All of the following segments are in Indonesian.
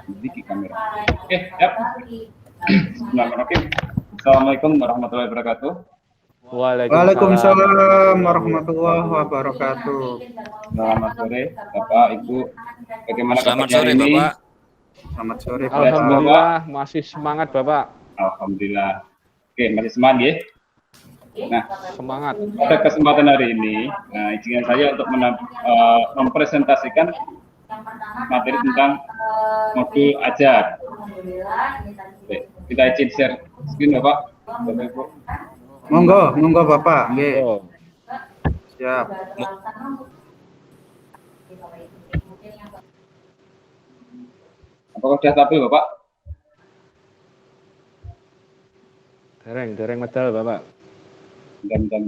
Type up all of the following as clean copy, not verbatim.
Di kamera. Oke, siap. Bismillahirrahmanirrahim. Assalamualaikum warahmatullahi wabarakatuh. Waalaikumsalam warahmatullahi wabarakatuh. Selamat sore, Bapak, Ibu. Bagaimana Selamat kabarnya sore, ini? Bapak. Selamat sore, Bapak. Alhamdulillah masih semangat, Bapak. Alhamdulillah. Oke, masih semangat ya? Nah, Semangat. pada kesempatan hari ini, izinkan saya untuk mempresentasikan materi tentang modul ajar. Oke, kita izin share screen, Bapak. Bapak, Ibu. Monggo Bapak. Nggih. Oh, Siap. Apakah sudah stabil, Bapak? dereng medal, Bapak. Bentar.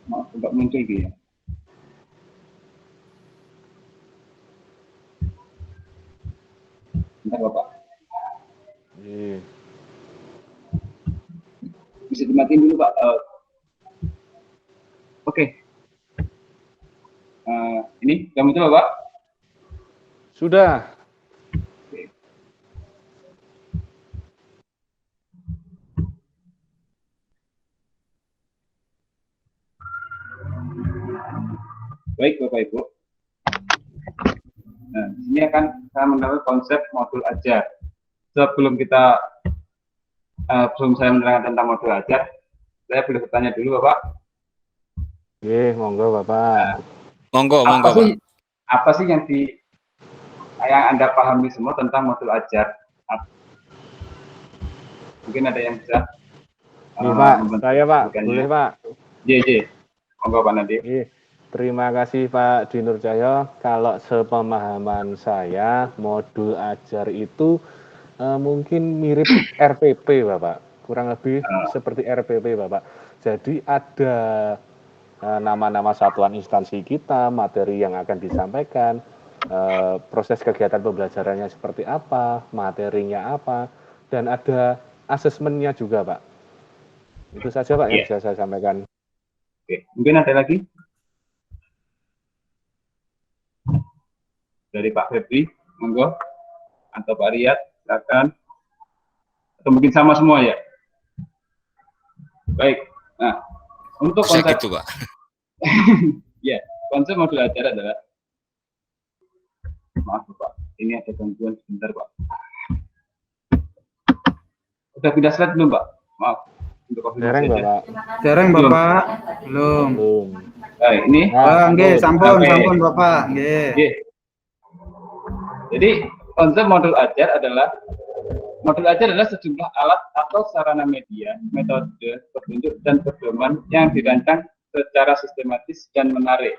Maaf, tidak muncul gitu ya. Bentar, Bapak. Iya. Bisa dimatiin dulu, Pak. Oke. Ini sudah muncul, Bapak? Sudah. Baik, Bapak Ibu. Nah, ini akan saya menerangkan konsep modul ajar. Sebelum saya menerangkan tentang modul ajar, saya boleh bertanya dulu, Bapak. Iya, monggo, Bapak. Monggo, Pak. Apa sih yang Anda pahami semua tentang modul ajar? Mungkin ada yang bisa. Iya, Pak. Saya, Pak. Boleh, Pak. Iya. Monggo, Pak Nadiem. Iya. Terima kasih, Pak Dinur Cahyo. Kalau sepemahaman saya, modul ajar itu mungkin mirip RPP, Bapak. Kurang lebih seperti RPP, Bapak. Jadi ada nama-nama satuan instansi kita, materi yang akan disampaikan, proses kegiatan pembelajarannya seperti apa, materinya apa, dan ada asesmennya juga, Pak. Itu saja, Pak, yang bisa saya sampaikan. Oke. Mungkin ada lagi? Dari Pak Febri, monggo. Atau Pak Riyad, silakan. Atau mungkin sama semua ya? Baik. Nah, untuk konsep gitu, Pak. ya, konsep modul ajar adalah, maaf Pak, ini ada gangguan sebentar Pak. Udah pindah slide belum Pak? Maaf. Untuk Dereng, Bapak. Dereng, Bapak. Belum. Baik, ini. Nggih, sampun Bapak. Nggih. Jadi konsep modul ajar adalah sejumlah alat atau sarana media, metode, petunjuk, dan pedoman yang dirancang secara sistematis dan menarik.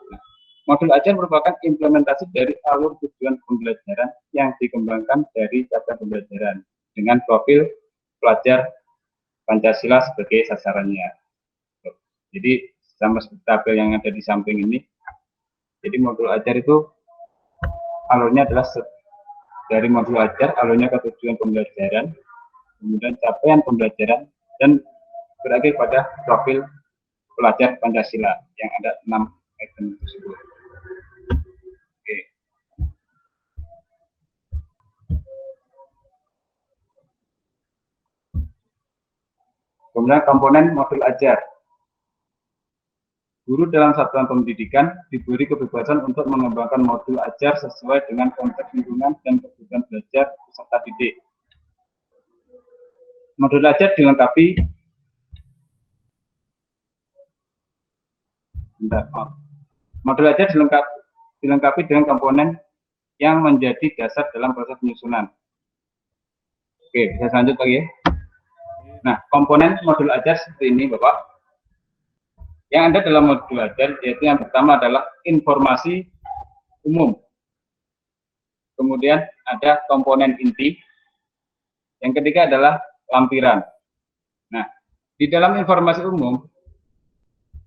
Nah, modul ajar merupakan implementasi dari alur tujuan pembelajaran yang dikembangkan dari capaian pembelajaran dengan profil pelajar Pancasila sebagai sasarannya. Jadi sama seperti tabel yang ada di samping ini. Jadi modul ajar itu alurnya adalah dari modul ajar, alurnya ke tujuan pembelajaran, kemudian capaian pembelajaran, dan berakhir pada profil pelajar Pancasila yang ada 6 item tersebut. Oke. Kemudian komponen modul ajar. Guru dalam satuan pendidikan diberi kebebasan untuk mengembangkan modul ajar sesuai dengan konteks lingkungan dan kebutuhan belajar peserta didik. Modul ajar dilengkapi dilengkapi dengan komponen yang menjadi dasar dalam proses penyusunan. Oke, bisa lanjut lagi ya. Nah, komponen modul ajar seperti ini, Bapak. Yang ada dalam modul ajar yaitu yang pertama adalah informasi umum. Kemudian ada komponen inti. Yang ketiga adalah lampiran. Nah, di dalam informasi umum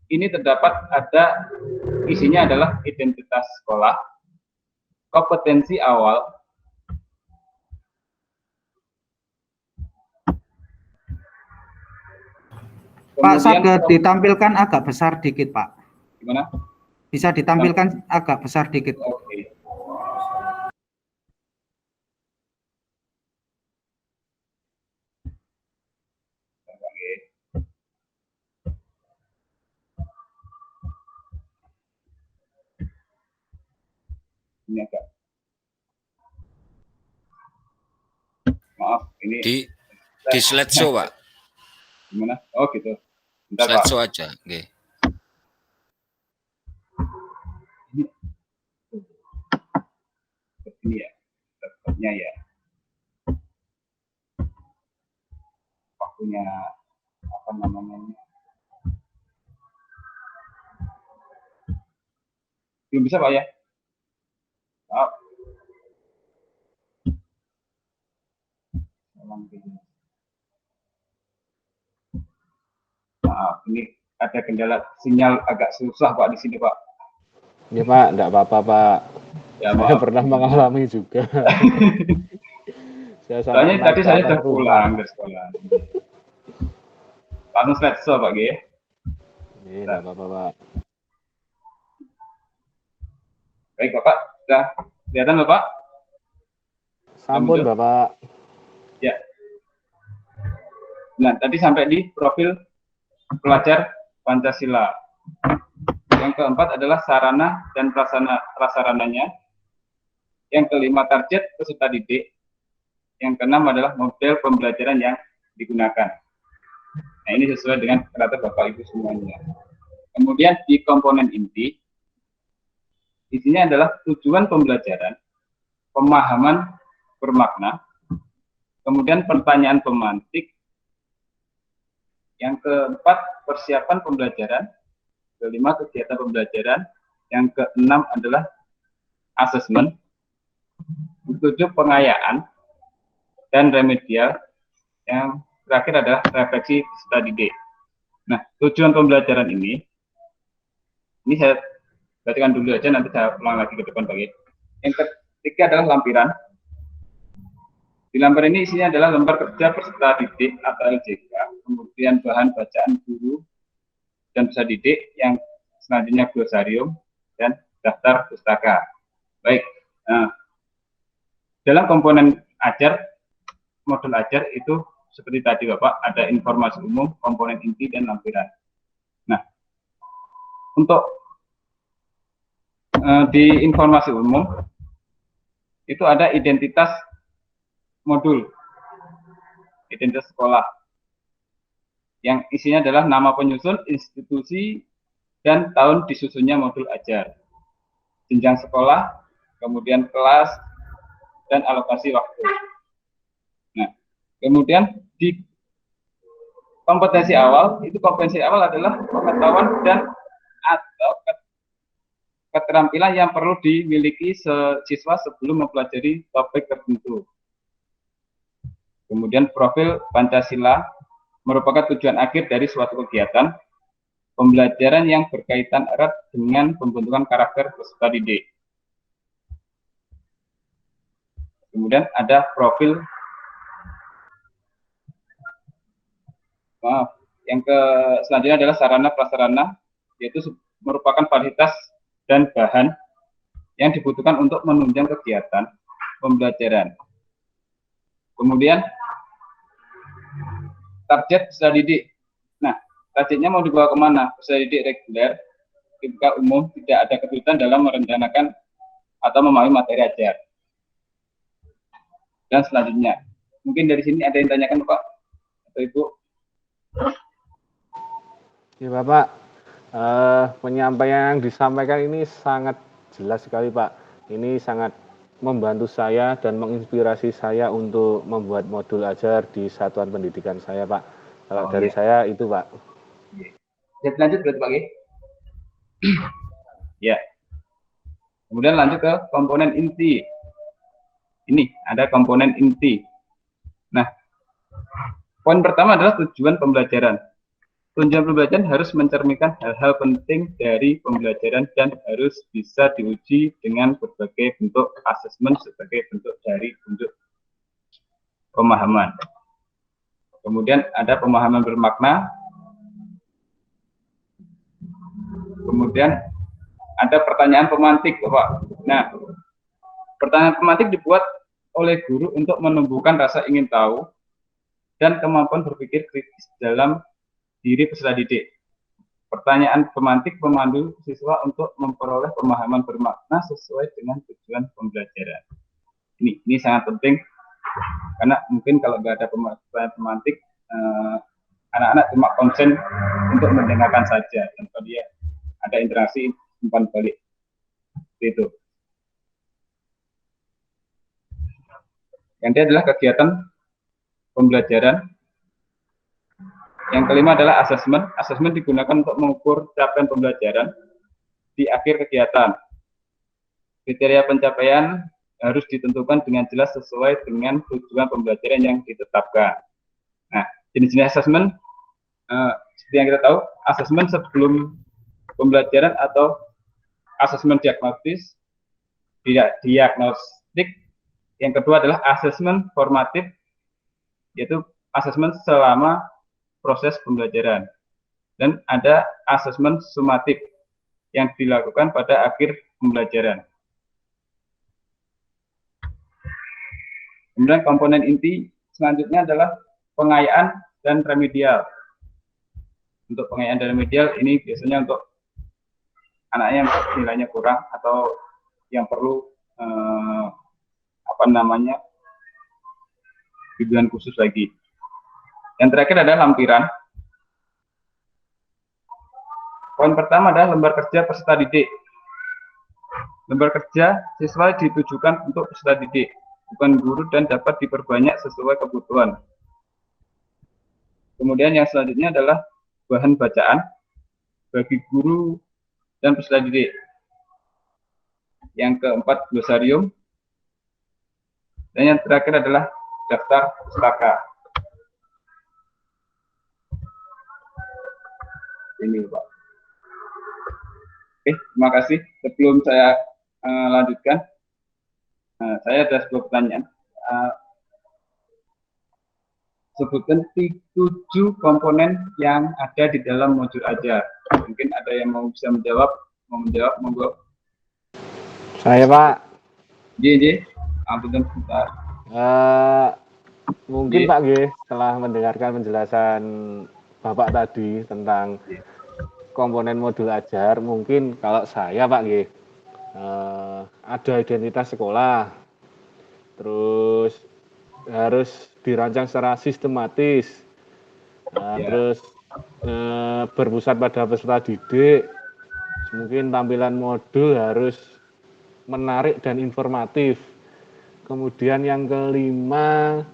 ini terdapat ada isinya adalah identitas sekolah, kompetensi awal, Pak, saged ditampilkan agak besar dikit, Pak. Gimana? Bisa ditampilkan agak besar dikit. Oke. Ini agak. Maaf, ini di slideshow, Pak. Gimana? Oh gitu. Bentar, Pak. Slideshow aja, nggih. Ini ya, dapatnya ya. Waktunya apa namanya? Belum bisa, Pak ya? Maaf. Maaf, ini ada kendala sinyal agak susah, Pak, di sini, Pak. Ya Pak, enggak apa-apa Pak. Ya, Saya maaf. pernah mengalami juga. Soalnya tadi saya sudah pulang dari sekolah. Langsung slideshow, Pak, G. Ini enggak apa-apa Pak. Baik, Bapak. Sudah kelihatan, Bapak? Sampun, Bapak. Ya. Nah, tadi sampai di profil pelajar Pancasila. Yang keempat adalah sarana dan prasarananya. Yang kelima, target peserta didik. Yang keenam adalah model pembelajaran yang digunakan. Nah, ini sesuai dengan rata Bapak Ibu semuanya. Kemudian di komponen inti, isinya adalah tujuan pembelajaran, pemahaman bermakna, kemudian pertanyaan pemantik, yang keempat persiapan pembelajaran, kelima kegiatan pembelajaran, yang keenam adalah asesmen, ketujuh pengayaan dan remedial, yang terakhir adalah refleksi peserta didik. Nah, tujuan pembelajaran ini saya perhatikan dulu aja, nanti saya ulang lagi ke depan bagi. Yang ketiga adalah lampiran. Di lampiran ini isinya adalah lembar kerja peserta didik atau LJK, kemudian bahan bacaan guru dan peserta didik, yang selanjutnya glosarium dan daftar pustaka. Baik, nah, dalam komponen ajar, modul ajar itu seperti tadi Bapak, ada informasi umum, komponen inti, dan lampiran. Nah, untuk di informasi umum itu ada identitas modul, identitas sekolah, yang isinya adalah nama penyusun, institusi, dan tahun disusunnya modul ajar, jenjang sekolah, kemudian kelas, dan alokasi waktu. Nah, kemudian di kompetensi awal, itu kompetensi awal adalah pengetahuan dan atau keterampilan yang perlu dimiliki siswa sebelum mempelajari topik tertentu. Kemudian profil Pancasila merupakan tujuan akhir dari suatu kegiatan pembelajaran yang berkaitan erat dengan pembentukan karakter peserta didik. Kemudian ada profil yang selanjutnya adalah sarana prasarana, yaitu merupakan varietas dan bahan yang dibutuhkan untuk menunjang kegiatan pembelajaran. Kemudian target peserta didik. Nah, targetnya mau dibawa kemana? Peserta didik reguler, ketika umum tidak ada kesulitan dalam merencanakan atau memahami materi ajar. Dan selanjutnya, mungkin dari sini ada yang tanyakan Pak atau Ibu? Ya Bapak, penyampaian yang disampaikan ini sangat jelas sekali Pak. Ini sangat membantu saya dan menginspirasi saya untuk membuat modul ajar di satuan pendidikan saya Pak. Kalau dari saya itu Pak. Jadi lanjut berarti Pak. Ya. Kemudian lanjut ke komponen inti. Ini ada komponen inti. Nah, poin pertama adalah tujuan pembelajaran. Tujuan pembelajaran harus mencerminkan hal-hal penting dari pembelajaran dan harus bisa diuji dengan berbagai bentuk asesmen sebagai bentuk dari bentuk pemahaman. Kemudian ada pemahaman bermakna. Kemudian ada pertanyaan pemantik, Bapak. Nah, pertanyaan pemantik dibuat oleh guru untuk menumbuhkan rasa ingin tahu dan kemampuan berpikir kritis dalam diri peserta didik. Pertanyaan pemantik memandu siswa untuk memperoleh pemahaman bermakna sesuai dengan tujuan pembelajaran. Ini sangat penting karena mungkin kalau nggak ada pertanyaan pemantik, anak-anak cuma konsen untuk mendengarkan saja tanpa dia ada interaksi umpan balik. Itu. Yang dia adalah kegiatan pembelajaran. Yang kelima adalah asesmen. Asesmen digunakan untuk mengukur capaian pembelajaran di akhir kegiatan. Kriteria pencapaian harus ditentukan dengan jelas sesuai dengan tujuan pembelajaran yang ditetapkan. Nah, jenis-jenis asesmen seperti yang kita tahu, asesmen sebelum pembelajaran atau asesmen diagnostik. Yang kedua adalah asesmen formatif, yaitu asesmen selama proses pembelajaran. Dan ada asesmen sumatif yang dilakukan pada akhir pembelajaran. Kemudian komponen inti selanjutnya adalah pengayaan dan remedial. Untuk pengayaan dan remedial ini biasanya untuk anaknya yang nilainya kurang atau yang perlu bimbingan khusus lagi. Yang terakhir adalah lampiran. Poin pertama adalah lembar kerja peserta didik. Lembar kerja siswa ditujukan untuk peserta didik, bukan guru, dan dapat diperbanyak sesuai kebutuhan. Kemudian yang selanjutnya adalah bahan bacaan bagi guru dan peserta didik. Yang keempat, glosarium. Dan yang terakhir adalah daftar pustaka. Ini, Pak. Oke, terima kasih. Sebelum saya lanjutkan, saya ada sebuah pertanyaan. Sebutkan 7 komponen yang ada di dalam modul ajar. Mungkin ada yang bisa menjawab, monggo. Saya, Pak. J. Ampun sebentar. Mungkin Pak G, setelah mendengarkan penjelasan Bapak tadi tentang komponen modul ajar, mungkin kalau saya Pak G, ada identitas sekolah, terus harus dirancang secara sistematis, terus berpusat pada peserta didik, mungkin tampilan modul harus menarik dan informatif. Kemudian yang kelima,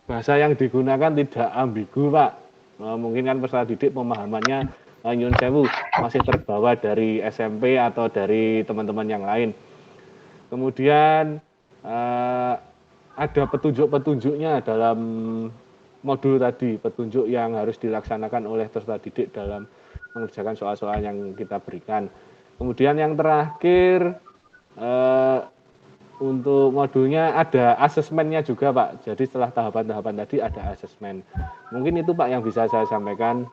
bahasa yang digunakan tidak ambigu, Pak. Mungkin kan peserta didik pemahamannya nyun sewu masih terbawa dari SMP atau dari teman-teman yang lain. Kemudian ada petunjuk-petunjuknya dalam modul tadi, petunjuk yang harus dilaksanakan oleh peserta didik dalam mengerjakan soal-soal yang kita berikan. Kemudian yang terakhir, untuk modulnya ada asesmennya juga, Pak. Jadi setelah tahapan-tahapan tadi ada asesmen. Mungkin itu, Pak, yang bisa saya sampaikan.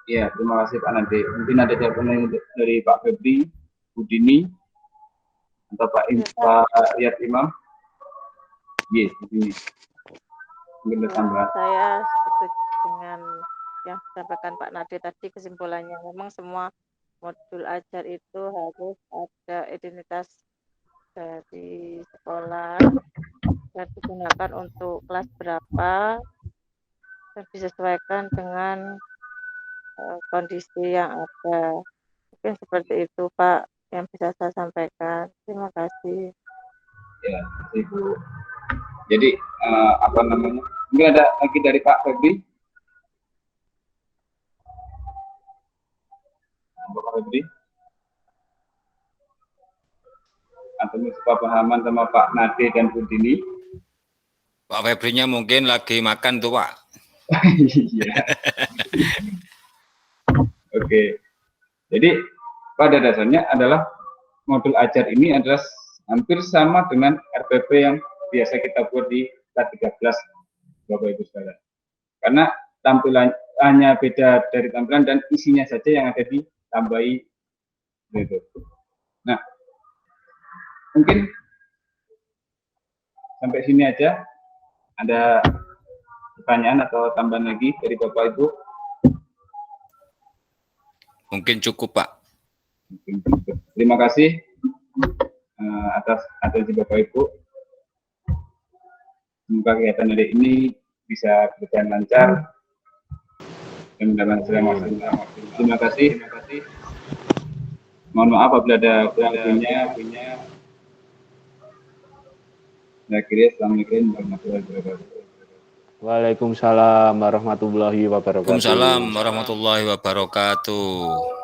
Iya, terima kasih Pak Nade. Mungkin ada jawaban dari Pak Febri, Bu Dini, atau Pak Riyad Imam. Iya, begini. Mungkin ada tambahan. Saya setuju dengan yang disampaikan Pak Nade tadi. Kesimpulannya memang semua modul ajar itu harus ada identitas dari sekolah dan digunakan untuk kelas berapa dan disesuaikan dengan kondisi yang ada. Mungkin seperti itu, Pak, yang bisa saya sampaikan. Terima kasih. Ya, Ibu. Jadi mungkin ada lagi dari Pak Febri. Pak Febri. Atau pahaman sama Pak Nade dan Bu Dini. Pak Febrinya mungkin lagi makan tuh, Pak. Iya. Oke. Jadi pada dasarnya adalah modul ajar ini adalah hampir sama dengan RPP yang biasa kita buat di kelas 13, Bapak Ibu sekalian. Karena hanya beda dari tampilan dan isinya saja yang ada ditambahi gitu. Nah, mungkin sampai sini aja. Ada pertanyaan atau tambahan lagi dari Bapak Ibu? Mungkin cukup, Pak. Terima kasih atas atensi Bapak Ibu. Semoga kegiatan hari ini bisa berjalan lancar dan mendapat hasil. Terima kasih. Mohon maaf apabila ada kurang lebihnya. Akhirnya, Assalamualaikum warahmatullahi wabarakatuh. Waalaikumsalam warahmatullahi wabarakatuh. Waalaikumsalam warahmatullahi wabarakatuh.